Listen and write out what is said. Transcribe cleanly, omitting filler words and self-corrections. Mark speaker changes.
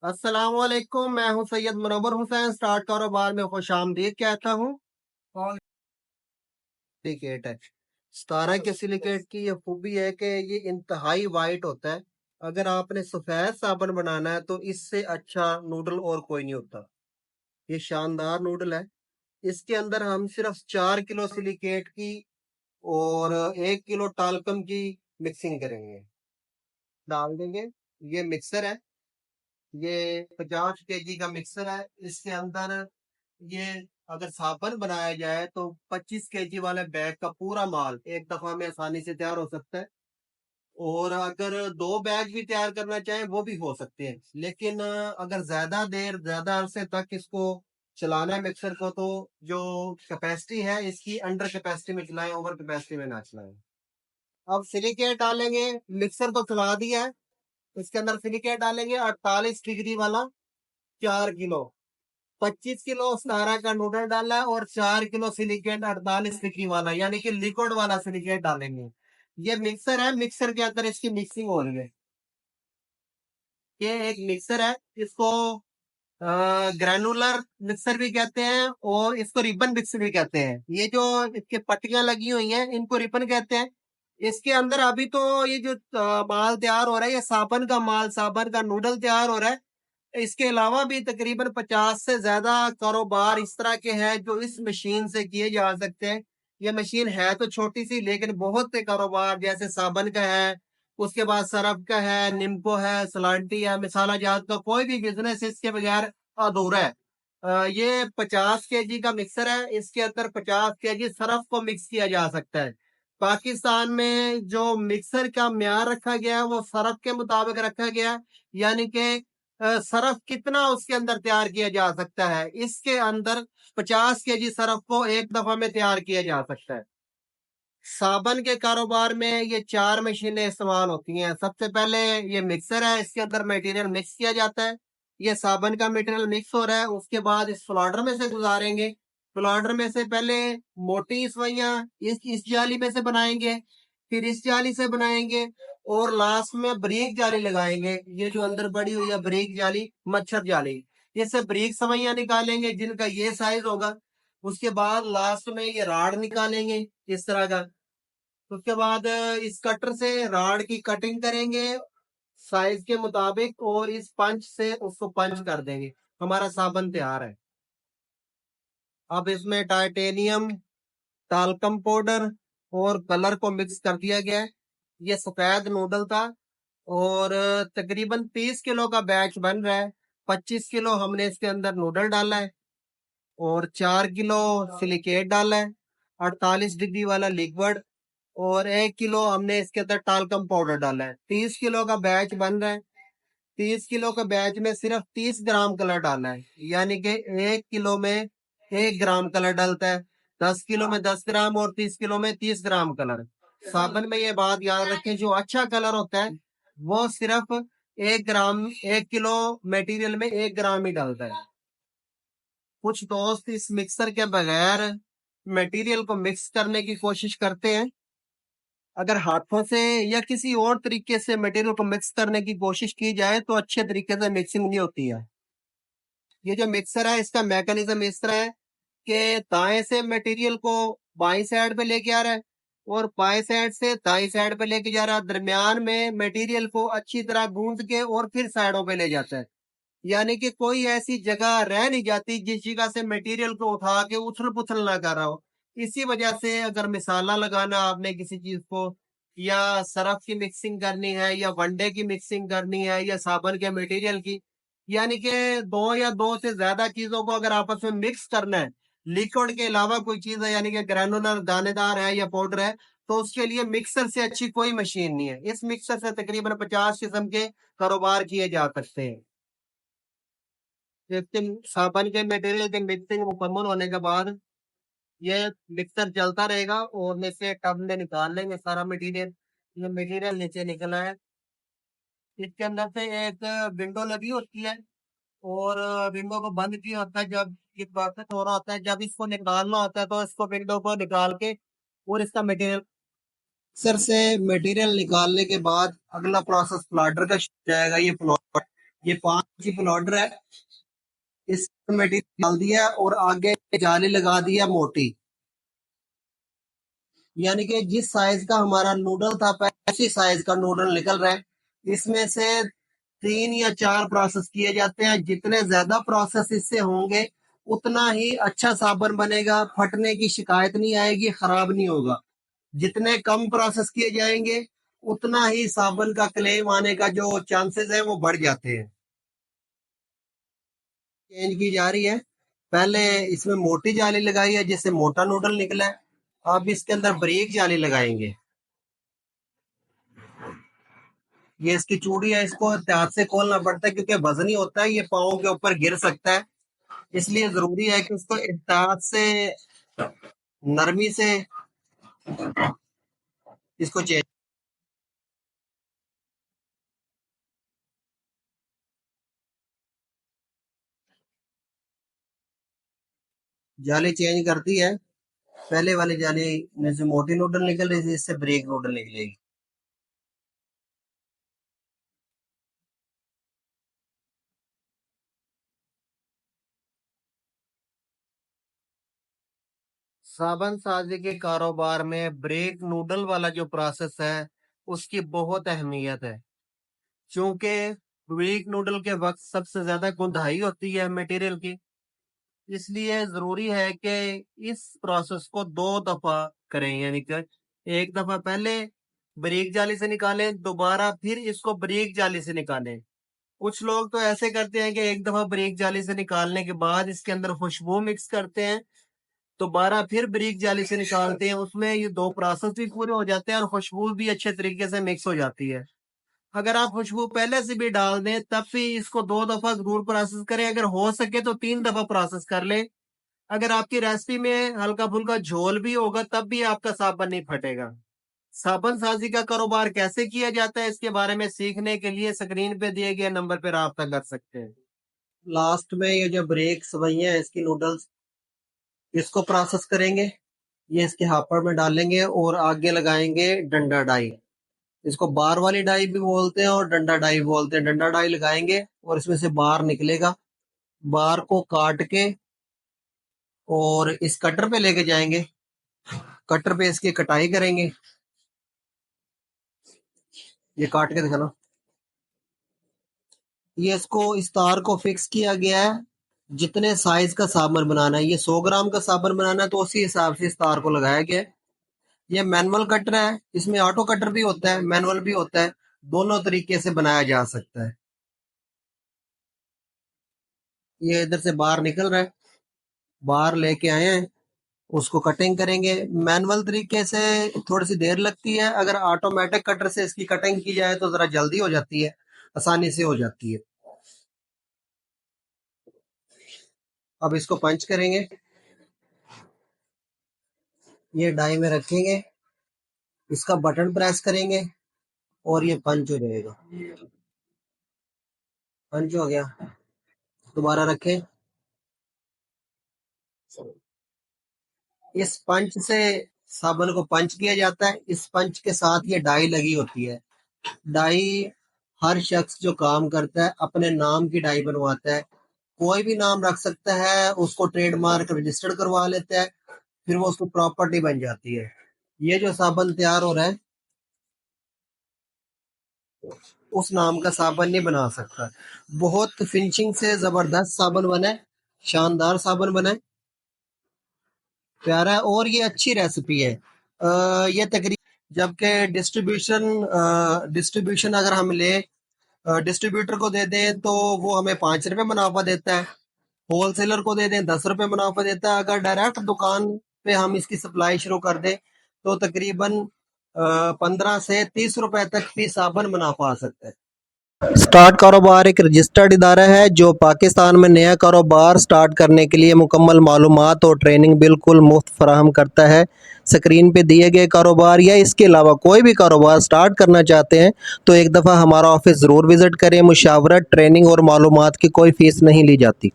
Speaker 1: अस्सलाम वालेकुम। मैं हूं सैयद मुनव्वर हुसैन। स्टार्ट कारोबार में खुश आमदीद कहता हूं। और सिलिकेट है, 17 के सिलिकेट की ये खूबी है कि ये इंतहाई वाइट होता है। अगर आपने सफेद साबुन बनाना है तो इससे अच्छा नूडल और कोई नहीं होता। ये शानदार नूडल है। इसके अंदर हम सिर्फ 4 किलो सिलिकेट की और 1 किलो टालकम की मिक्सिंग करेंगे, डाल देंगे। ये मिक्सर है, ये 50 केजी का मिक्सर है। इसके अंदर ये अगर साबुन बनाया जाए तो 25 केजी वाले बैग का पूरा माल एक दफा में आसानी से तैयार हो सकता है। और अगर 2 बैग भी तैयार करना चाहें वो भी हो सकते हैं, लेकिन अगर ज्यादा देर ज्यादा अरसे तक इसको चलाना है मिक्सर को, तो जो कैपेसिटी है इसकी अंडर कैपेसिटी में चलाएं, ओवर कैपेसिटी में ना चलाएं। अब सिलिकेट डालेंगे। मिक्सर को चला दिया है, इसके अंदर सिलिकेट डालेंगे 48 डिग्री वाला। 4 किलो, 25 किलो 17 का नूडल डाला है और 4 किलो सिलिकेट 48 डिग्री वाला यानी कि लिक्विड वाला सिलिकेट डालेंगे। ये मिक्सर है, मिक्सर के अंदर इसकी मिक्सिंग हो रही है। ये एक मिक्सर है, इसको ग्रैनुलर मिक्सर भी कहते हैं और इसको रिबन मिक्सर भी कहते हैं। ये जो इसके पट्टियां लगी हुई हैं इनको रिबन कहते हैं। इसके अंदर अभी तो ये जो माल तैयार हो रहा है, ये साबन का माल, साबन का नूडल तैयार हो रहा है। इसके अलावा भी तकरीबन 50 से ज्यादा कारोबार इस तरह के हैं जो इस मशीन से किए जा सकते हैं। ये मशीन है तो छोटी सी, लेकिन बहुत से कारोबार जैसे साबन का है, उसके बाद सरफ का है, निम्को है, सलांटी है, मिसाला जात का कोई भी बिजनेस इसके बगैर अधूरा है। ये 50 केजी का मिक्सर है, इसके अंदर 50 केजी सरफ को मिक्स किया जा सकता है। पाकिस्तान में जो मिक्सर का म्यार रखा गया है वो सरफ के मुताबिक रखा गया है, यानी कि सरफ कितना उसके अंदर तैयार किया जा सकता है। इसके अंदर 50 केजी सरफ को एक दफा में तैयार किया जा सकता है। साबन के कारोबार में ये 4 मशीनें इस्तेमाल होती हैं। सबसे पहले ये मिक्सर है, इसके अंदर मटेरियल मिक्स किया जाता है। ये साबन का मटेरियल मिक्स हो रहा है, उसके बाद इस फ्लॉडर में से गुजारेंगे। फ्लॉडर में से पहले मोटी सवैयां इस जाली में से बनाएंगे, फिर इस जाली से बनाएंगे और लास्ट में ब्रीक जाली लगाएंगे। ये जो अंदर बड़ी हुई है ब्रीक जाली, मच्छर जाली, इससे ब्रीक सवैयां निकालेंगे जिनका ये साइज होगा। उसके बाद लास्ट में ये राड निकालेंगे इस तरह का। उसके बाद इस कटर से राड की कटिंग करेंगे साइज के मुताबिक और इस पंच से उसको पंच कर देंगे। हमारा साबन तैयार है। अब इसमें टाइटेनियम, टाल्कम पाउडर और कलर को मिक्स कर दिया गया है। ये सफेद नूडल था और तकरीबन 30 किलो का बैच बन रहा है। 25 किलो हमने इसके अंदर नूडल डाला है और 4 किलो सिलिकेट डाला है, 48 डिग्री वाला लिक्विड, और 1 किलो हमने इसके अंदर टाल्कम पाउडर डाला है। 30 किलो का बैच बन रहा है। 30 किलो के बैच में सिर्फ 30 ग्राम कलर डालना है, यानी कि 1 किलो में 1 ग्राम कलर डलता है। 10 किलो में 10 ग्राम और 30 किलो में 30 ग्राम कलर। साबुन में ये बात याद रखें, जो अच्छा कलर होता है वो सिर्फ 1 ग्राम, 1 किलो मटेरियल में 1 ग्राम ही डालता है। कुछ दोस्त इस मिक्सर के बगैर मटेरियल को मिक्स करने की कोशिश करते हैं। अगर हाथों से या किसी और तरीके से मटेरियल को मिक्स करने की कोशिश की जाए तो अच्छे तरीके से मिक्सिंग नहीं होती है। ये जो मिक्सर है इसका मैकेनिज्म इस तरह है कि दाएं से मटेरियल को बाईं साइड पे लेके आ रहा है और बाएं साइड से दाईं साइड पे लेके जा रहा है। दरमियान में मटेरियल को अच्छी तरह गूंद के और फिर साइडों पे ले जाता है, यानी कि कोई ऐसी जगह रह नहीं जाती जिस जगह से मटेरियल को उठा के उथल पुथल ना कर रहा हो। इसी वजह से अगर मिसाला लगाना आपने किसी चीज को, या सरफ की मिक्सिंग करनी है, या वनडे की मिक्सिंग करनी है, या साबुन के मटेरियल की, यानी कि दो या दो से ज्यादा चीजों को अगर आपस में मिक्स करना है, लिक्विड के अलावा कोई चीज है यानी कि ग्रैनुलर दानेदार है या पाउडर है, तो उसके लिए मिक्सर से अच्छी कोई मशीन नहीं है। इस मिक्सर से तकरीबन 50 किस्म के कारोबार किए जा सकते हैं। लेकिन साबुन के मटेरियल की मिक्सिंग मुकम्मल होने के बाद ये मिक्सर चलता रहेगा और नीचे टब में निकाल लेंगे सारा मटेरियल। ये मटेरियल नीचे निकला है। इसके अंदर से एक विंडो लगी होती है और विंडो को बंद किया होता है जब ये प्रोसेस हो रहा होता है। जब इसको निकालना होता है तो इसको विंडो को निकाल के और इसका मटेरियल, मिक्सर से मटेरियल निकालने के बाद अगला प्रोसेस प्लाटर का जाएगा। ये प्लाटर ये 5 प्लॉटर है, इस मटेरियल डाल दिया और आगे जाली लगा दिया मोटी, यानी कि जिस साइज का हमारा नूडल था उसी साइज का नूडल निकल रहा है। इसमें से 3 या 4 प्रोसेस किए जाते हैं। जितने ज्यादा प्रोसेस इससे होंगे उतना ही अच्छा साबुन बनेगा, फटने की शिकायत नहीं आएगी, खराब नहीं होगा। जितने कम प्रोसेस किए जाएंगे उतना ही साबुन का क्लेम आने का जो चांसेस है वो बढ़ जाते हैं। चेंज की जा रही है। पहले इसमें मोटी जाली लगाई है जिससे मोटा नूडल निकला है। अब इसके अंदर बारीक जाली लगाएंगे। ये इसकी चूड़ी है, इसको हाथ से खोलना पड़ता है क्योंकि वजनी होता है, ये पाँव के ऊपर गिर सकता है। इसलिए जरूरी है कि उसको एहतियात से, नरमी से इसको चेंज, जाली चेंज करती है। पहले वाली जाली में से मोटी नूडल निकल रही थी, इससे बारीक नूडल निकलेगी। साबन साजी के कारोबार में ब्रेक नूडल वाला जो प्रोसेस है उसकी बहुत अहमियत है, क्योंकि ब्रेक नूडल के वक्त सबसे ज्यादा गुंधाई होती है मटेरियल की। इसलिए जरूरी है कि इस प्रोसेस को 2 दफा करें, यानी कि एक दफा पहले बारीक जाली से निकालें, दोबारा फिर इसको बारीक जाली से निकालें। कुछ लोग तो ऐसे करते हैं कि एक दफा बारीक जाली से निकालने के बाद इसके अंदर खुशबू मिक्स करते हैं, दोबारा फिर बारीक जाली से निकालते हैं, उसमें ये 2 प्रोसेस भी पूरे हो जाते हैं और खुशबू भी अच्छे तरीके से मिक्स हो जाती है। अगर आप खुशबू पहले से भी डाल दें तब भी इसको 2 दफा जरूर प्रोसेस करें, अगर हो सके तो 3 दफा प्रोसेस कर लें। अगर आपकी रेसिपी में हल्का फुल्का झोल भी होगा तब भी आपका साबुन नहीं फटेगा। साबुन साजी का कारोबार कैसे किया जाता है इसके बारे में सीखने के लिए स्क्रीन पे दिए गए नंबर पर राब्ता कर सकते हैं। लास्ट में ये जो ब्रेक सवैयां है इसकी नूडल्स, इसको प्रोसेस करेंगे। ये इसके हापर में डालेंगे और आगे लगाएंगे डंडा डाई। इसको बार वाली डाई भी बोलते हैं और डंडा डाई बोलते हैं। डंडा डाई लगाएंगे और इसमें से बार निकलेगा। बार को काट के और इस कटर पे लेके जाएंगे। कटर पे इसकी कटाई करेंगे। ये काट के दिखाना। ये इसको, इस तार को फिक्स किया गया है। जितने साइज का साबुन बनाना है, ये 100 ग्राम का साबुन बनाना है तो उसी हिसाब से इस तार को लगाया गया है। ये मैनुअल कटर है, इसमें ऑटो कटर भी होता है, मैनुअल भी होता है, दोनों तरीके से बनाया जा सकता है। ये इधर से बाहर निकल रहा है, बाहर लेके आए हैं, उसको कटिंग करेंगे। मैनुअल तरीके से थोड़ी सी देर लगती है, अगर ऑटोमेटिक कटर से इसकी कटिंग की जाए तो जरा जल्दी हो जाती है, आसानी से हो जाती है। अब इसको पंच करेंगे, ये डाई में रखेंगे, इसका बटन प्रेस करेंगे और ये पंच हो जाएगा। पंच हो गया, दोबारा रखें। इस पंच से साबुन को पंच किया जाता है। इस पंच के साथ ये डाई लगी होती है। डाई, हर शख्स जो काम करता है अपने नाम की डाई बनवाता है। कोई भी नाम रख सकता है, उसको ट्रेडमार्क रजिस्टर्ड करवा लेता है, फिर वो उसको प्रॉपर्टी बन जाती है। ये जो साबुन तैयार हो रहा है उस नाम का साबुन नहीं बना सकता। बहुत फिनिशिंग से जबरदस्त साबुन बना है, शानदार साबुन बना है, प्यारा है और ये अच्छी रेसिपी है। ये तकरीबन, जबकि डिस्ट्रीब्यूशन अगर हम ले, डिस्ट्रीब्यूटर को दे दें तो वो हमें 5 रुपए मुनाफा देता है, होलसेलर को दे दें 10 रुपए मुनाफा देता है। अगर डायरेक्ट दुकान पे हम इसकी सप्लाई शुरू कर दें तो तकरीबन 15 से 30 रुपए तक भी साबुन मुनाफा आ सकता है। स्टार्ट कारोबार एक रजिस्टर्ड इदारा है जो पाकिस्तान में नया कारोबार स्टार्ट करने के लिए मुकम्मल मालूमात और ट्रेनिंग बिल्कुल मुफ्त फराहम करता है। स्क्रीन पे दिए गए कारोबार या इसके अलावा कोई भी कारोबार स्टार्ट करना चाहते हैं तो एक दफ़ा हमारा ऑफिस ज़रूर विज़िट करें। मुशावरत, ट्रेनिंग और मालूमात की कोई फ़ीस नहीं ली जाती।